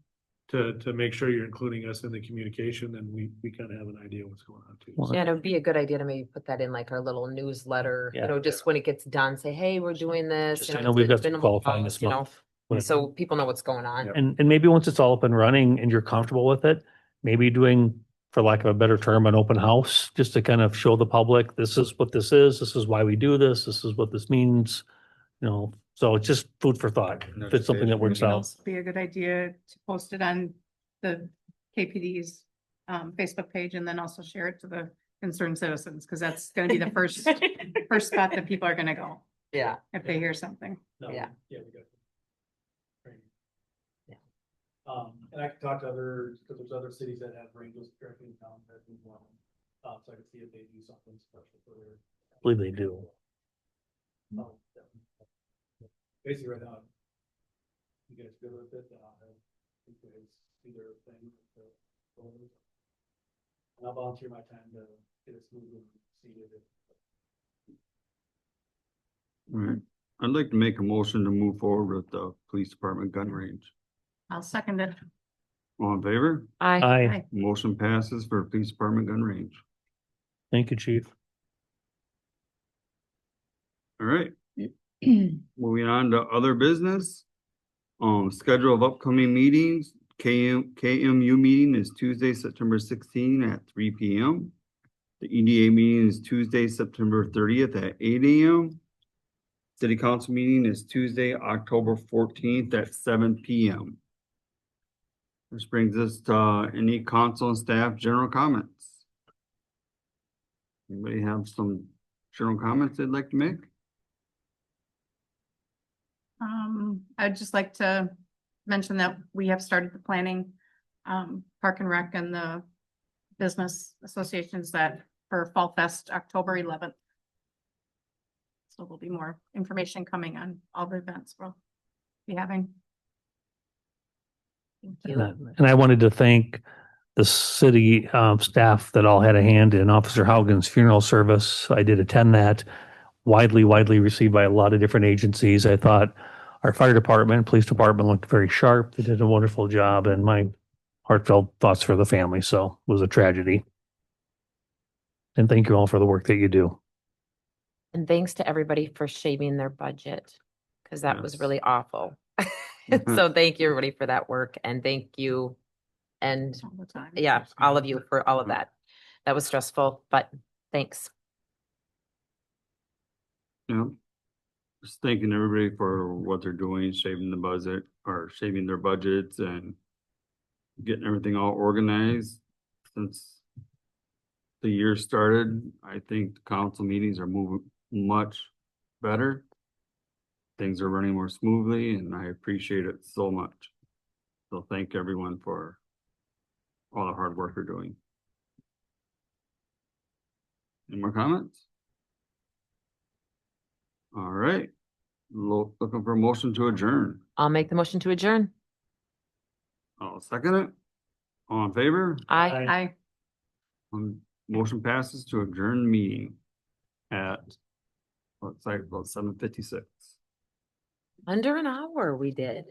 to make sure you're including us in the communication, then we kind of have an idea what's going on too. Well, Yeah, it would be a good idea to maybe put that in like our little newsletter, Yeah. just when it gets done, say, hey, we're doing this. Just, you I know, know we've it's got been some a qualifying while, this you know, month. But- So people know what's going on. And maybe once it's all up and running and you're comfortable with it, maybe doing, for lack of a better term, an open house, just to kind of show the public, this is what this is why we do this is what this means. So it's just food for thought. If it's something that works It'd out. also be a good idea to post it on the KPD's Facebook page and then also share it to the concerned citizens, because that's gonna be the first spot that people are gonna go Yeah. if they hear something. No, Yeah. Yeah, we got. Training. Yeah. And I can talk to others, because there's other cities that have ranges directly in town that we want. So I can see if they do something special for their. I believe they do. Basically, right now. You guys good with it, I think it's either thing. And I'll volunteer my time to get it smooth and see it. All right, I'd like to make a motion to move forward with the police department gun range. I'll second it. All in favor? I, Aye. Motion passes for police department gun range. Thank you, chief. All right. Moving on to other business. Schedule of upcoming meetings. KMU meeting is Tuesday, September 16 at 3 p.m. The EDA meeting is Tuesday, September 30th at 8 a.m. City council meeting is Tuesday, October 14th at 7 p.m. This brings us to any council and staff general comments. Anybody have some general comments they'd like to make? I'd just like to mention that we have started the planning, Park and Rec and the business associations that for Fall Fest, October 11th. So there'll be more information coming on all the events we'll be having. thank And you. I wanted to thank the city staff that all had a hand in Officer Haugen's funeral service. I did attend that. Widely received by a lot of different agencies. I thought our fire department, police department looked very sharp. They did a wonderful job, and my heartfelt thoughts for the family. So it was a tragedy. And thank you all for the work that you do. And thanks to everybody for shaving their budget, because that was Yes. really awful. So thank you, everybody, for that work, and thank you. And All the time. yeah, all of you for all of that. That was stressful, but thanks. Yeah. Just thanking everybody for what they're doing, shaving the budget or shaving their budgets and getting everything all organized. Since the year started, I think the council meetings are moving much better. Things are running more smoothly and I appreciate it so much. So thank everyone for all the hard work they're doing. Any more comments? All right, looking for a motion to adjourn. I'll make the motion to adjourn. I'll second it. All in favor? Aye. Motion passes to adjourn the meeting at, looks like about 7:56. Under an hour we did.